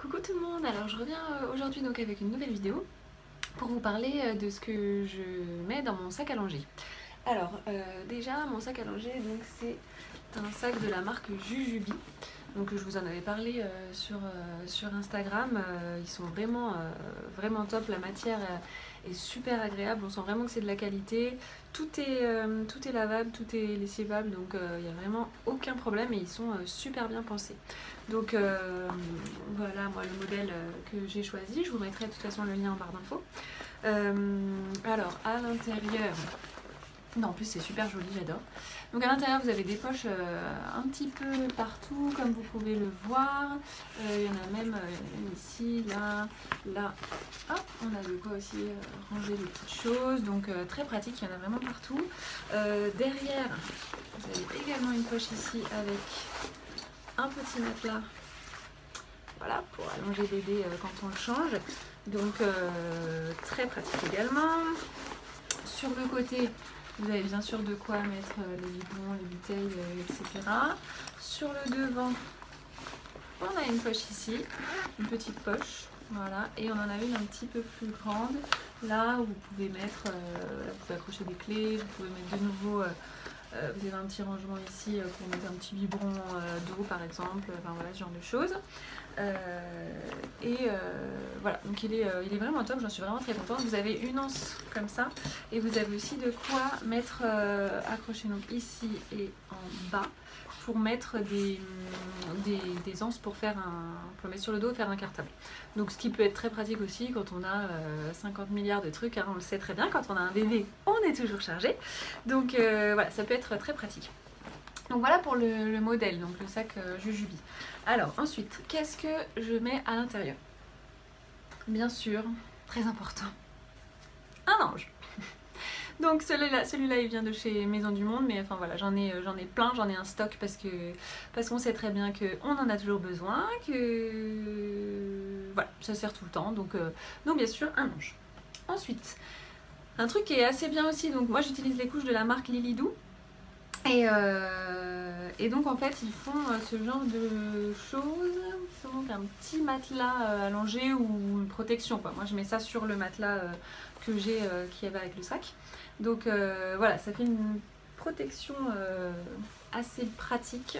Coucou tout le monde, alors je reviens aujourd'hui donc avec une nouvelle vidéo pour vous parler de ce que je mets dans mon sac à langer. Alors déjà mon sac à langer donc c'est un sac de la marque Jujubi. Donc je vous en avais parlé sur Instagram, ils sont vraiment top, la matière est super agréable, on sent vraiment que c'est de la qualité, tout est lavable, tout est lessivable, donc il n'y a vraiment aucun problème et ils sont super bien pensés. Donc voilà moi le modèle que j'ai choisi, je vous mettrai de toute façon le lien en barre d'infos. Alors à l'intérieur, non, en plus c'est super joli, j'adore. Donc à l'intérieur vous avez des poches un petit peu partout comme vous pouvez le voir. Il y en a même ici, là. Hop, on a de quoi aussi ranger des petites choses. Donc très pratique, il y en a vraiment partout. Derrière, vous avez également une poche ici avec un petit matelas. Voilà, pour allonger bébé quand on le change. Donc très pratique également. Sur le côté, vous avez bien sûr de quoi mettre les biberons, les bouteilles, etc. Sur le devant, on a une poche ici, une petite poche, voilà, et on en a une un petit peu plus grande, là où vous pouvez mettre, vous pouvez accrocher des clés, vous pouvez mettre de nouveau, vous avez un petit rangement ici pour mettre un petit biberon d'eau par exemple, enfin voilà ce genre de choses. Voilà, donc il est vraiment top, j'en suis vraiment très contente. Vous avez une anse comme ça et vous avez aussi de quoi mettre accroché donc ici et en bas pour mettre des anses pour mettre sur le dos et faire un cartable. Donc ce qui peut être très pratique aussi quand on a 50 milliards de trucs, hein, on le sait très bien, quand on a un bébé on est toujours chargé. Donc voilà, ça peut être très pratique. Donc voilà pour le modèle, donc le sac Jujubi. Alors ensuite, qu'est-ce que je mets à l'intérieur? Bien sûr, très important, un ange. Donc celui-là il vient de chez Maison du Monde, mais enfin voilà, j'en ai plein, j'en ai un stock parce qu'on sait très bien qu'on en a toujours besoin, que voilà, ça sert tout le temps, donc bien sûr un ange. Ensuite, un truc qui est assez bien aussi, donc moi j'utilise les couches de la marque Lilidou. Et donc en fait ils font ce genre de choses, donc un petit matelas allongé ou une protection quoi. Moi je mets ça sur le matelas que j'ai qui va avec le sac. Donc voilà, ça fait une protection assez pratique.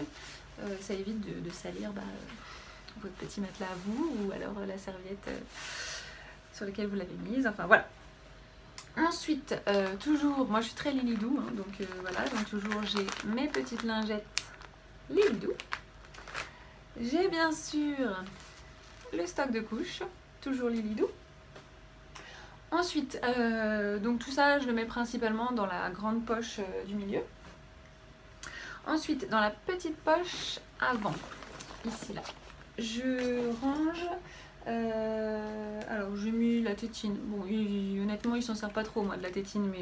Ça évite de salir votre petit matelas à vous ou alors la serviette sur laquelle vous l'avez mise. Enfin voilà. Ensuite, toujours, moi je suis très Lilidou, hein, donc voilà, donc toujours j'ai mes petites lingettes Lilidou. J'ai bien sûr le stock de couches, toujours Lilidou. Ensuite, donc tout ça je le mets principalement dans la grande poche du milieu. Ensuite, dans la petite poche avant, ici là, je range. Alors j'ai mis la tétine, bon honnêtement il s'en sert pas trop moi de la tétine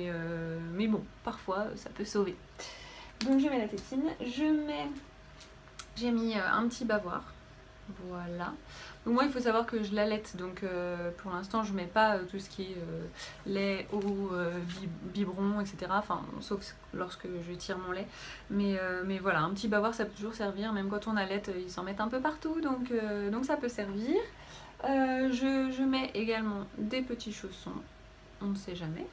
mais bon parfois ça peut sauver. Donc je mets la tétine, j'ai mis un petit bavoir, voilà. Donc moi il faut savoir que je l'allaite, donc pour l'instant je mets pas tout ce qui est lait, eau, biberon, etc. Enfin sauf lorsque je tire mon lait. Mais voilà, un petit bavoir ça peut toujours servir, même quand on allaite ils s'en mettent un peu partout, donc ça peut servir. Je mets également des petits chaussons, on ne sait jamais.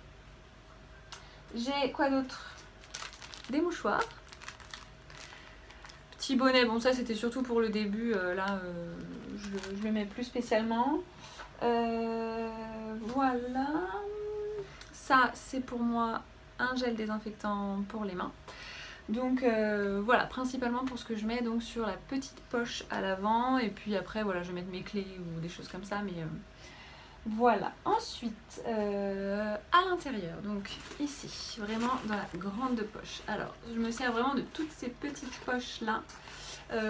J'ai quoi d'autre? Des mouchoirs. Petit bonnet, bon ça c'était surtout pour le début, là je le mets plus spécialement. Voilà. Ça c'est pour moi un gel désinfectant pour les mains. Donc voilà, principalement pour ce que je mets donc sur la petite poche à l'avant, et puis après voilà je vais mettre mes clés ou des choses comme ça, mais voilà. Ensuite à l'intérieur, donc ici vraiment dans la grande poche, alors je me sers vraiment de toutes ces petites poches là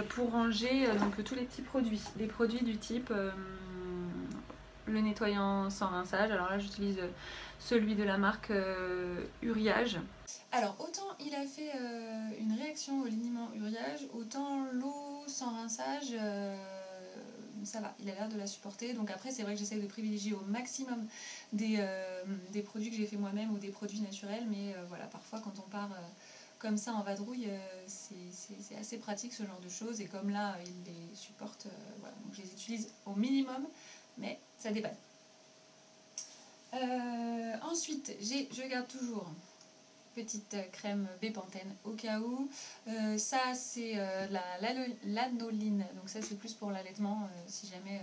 pour ranger donc tous les petits produits, des produits du type le nettoyant sans rinçage. Alors là j'utilise celui de la marque Uriage. Alors autant il a fait une réaction au liniment Uriage, autant l'eau sans rinçage ça va, il a l'air de la supporter. Donc après c'est vrai que j'essaie de privilégier au maximum des produits que j'ai fait moi-même ou des produits naturels, mais voilà, parfois quand on part comme ça en vadrouille, c'est assez pratique ce genre de choses. Et comme là, ils les supportent, voilà, donc je les utilise au minimum, mais ça dépanne. Ensuite, je garde toujours petite crème Bepanthen au cas où. Ça, c'est l'anoline, donc ça c'est plus pour l'allaitement. Si jamais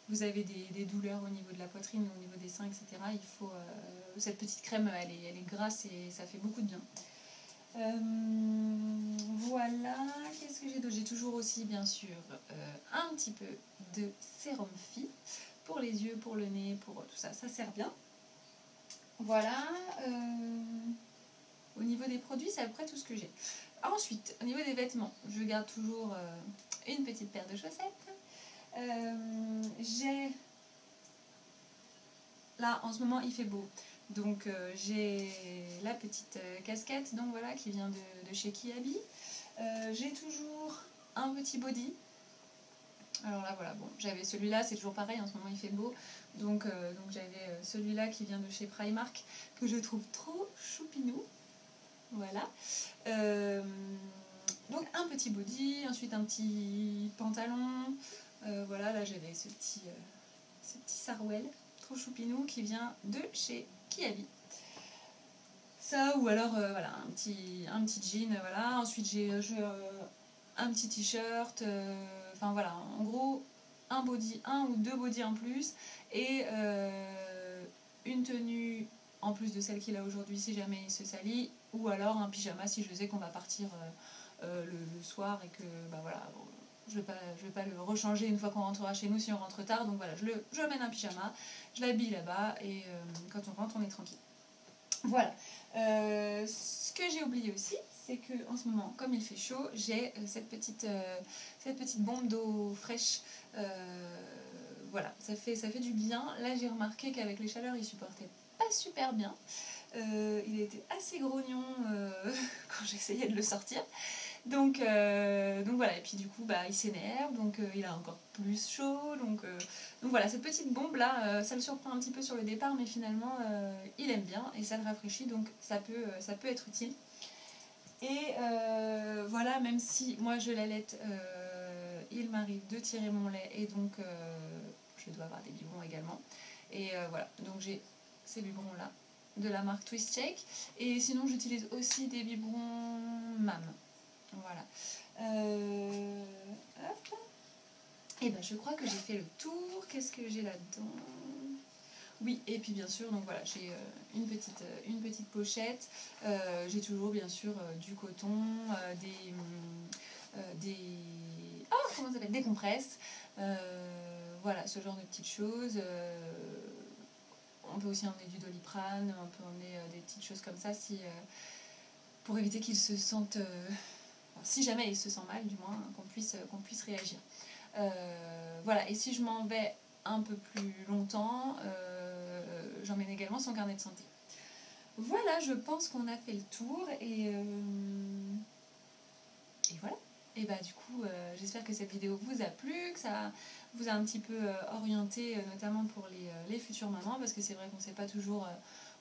vous avez des douleurs au niveau de la poitrine ou au niveau des seins, etc., il faut cette petite crème, elle est grasse et ça fait beaucoup de bien. Voilà, qu'est-ce que j'ai d'autre? J'ai toujours aussi bien sûr un petit peu de sérum Phi pour les yeux, pour le nez, pour tout ça, ça sert bien. Voilà, au niveau des produits, c'est à peu près tout ce que j'ai. Ensuite, au niveau des vêtements, je garde toujours une petite paire de chaussettes. J'ai... Là, en ce moment, il fait beau. Donc, j'ai la petite casquette donc, voilà, qui vient de chez Kiabi. J'ai toujours un petit body. Alors là, voilà, bon, j'avais celui-là, c'est toujours pareil, en ce moment, il fait beau. Donc j'avais celui-là qui vient de chez Primark, que je trouve trop choupinou. Voilà. Donc un petit body, ensuite un petit pantalon. Voilà, là j'avais ce petit sarouel trop choupinou qui vient de chez Kiabi. Ça, ou alors voilà, un petit jean, voilà. Ensuite j'ai un petit t-shirt, enfin voilà, en gros un ou deux bodys en plus et une tenue en plus de celle qu'il a aujourd'hui si jamais il se salit, ou alors un pyjama si je sais qu'on va partir le soir et que bah voilà, bon, je vais pas le rechanger une fois qu'on rentrera chez nous si on rentre tard, donc voilà, je mène un pyjama, je l'habille là-bas et quand on rentre on est tranquille. Voilà. Ce que j'ai oublié aussi, c'est que en ce moment, comme il fait chaud, j'ai cette petite bombe d'eau fraîche. Voilà, ça fait du bien. Là, j'ai remarqué qu'avec les chaleurs, il supportait pas super bien. Il était assez grognon quand j'essayais de le sortir. Donc voilà, et puis du coup bah, il s'énerve, donc il a encore plus chaud, donc voilà, cette petite bombe là, ça le surprend un petit peu sur le départ, mais finalement il aime bien et ça le rafraîchit, donc ça peut être utile. Et voilà, même si moi je l'allaite, il m'arrive de tirer mon lait et donc je dois avoir des biberons également. Et voilà, donc j'ai ces biberons là de la marque Twist Shake, et sinon j'utilise aussi des biberons MAM. Voilà. Et ben je crois que j'ai fait le tour. Qu'est-ce que j'ai là-dedans? Oui, et puis bien sûr, donc voilà, j'ai une petite pochette. J'ai toujours bien sûr du coton, comment ça s'appelle, des compresses. Voilà, ce genre de petites choses. On peut aussi emmener du Doliprane, on peut emmener des petites choses comme ça pour éviter qu'ils se sentent... si jamais il se sent mal, du moins, qu'on puisse réagir. Voilà, et si je m'en vais un peu plus longtemps, j'emmène également son carnet de santé. Voilà, je pense qu'on a fait le tour, et voilà. Et bah du coup, j'espère que cette vidéo vous a plu, que ça vous a un petit peu orienté, notamment pour les futures mamans, parce que c'est vrai qu'on ne sait pas toujours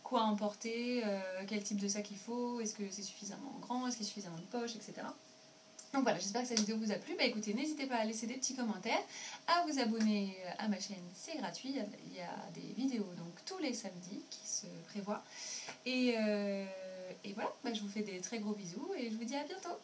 quoi emporter, quel type de sac il faut, est-ce que c'est suffisamment grand, est-ce qu'il y a suffisamment de poches, etc. Donc voilà, j'espère que cette vidéo vous a plu. Bah écoutez, n'hésitez pas à laisser des petits commentaires, à vous abonner à ma chaîne, c'est gratuit. Il y a des vidéos donc tous les samedis qui se prévoient. Et voilà, bah, je vous fais des très gros bisous et je vous dis à bientôt.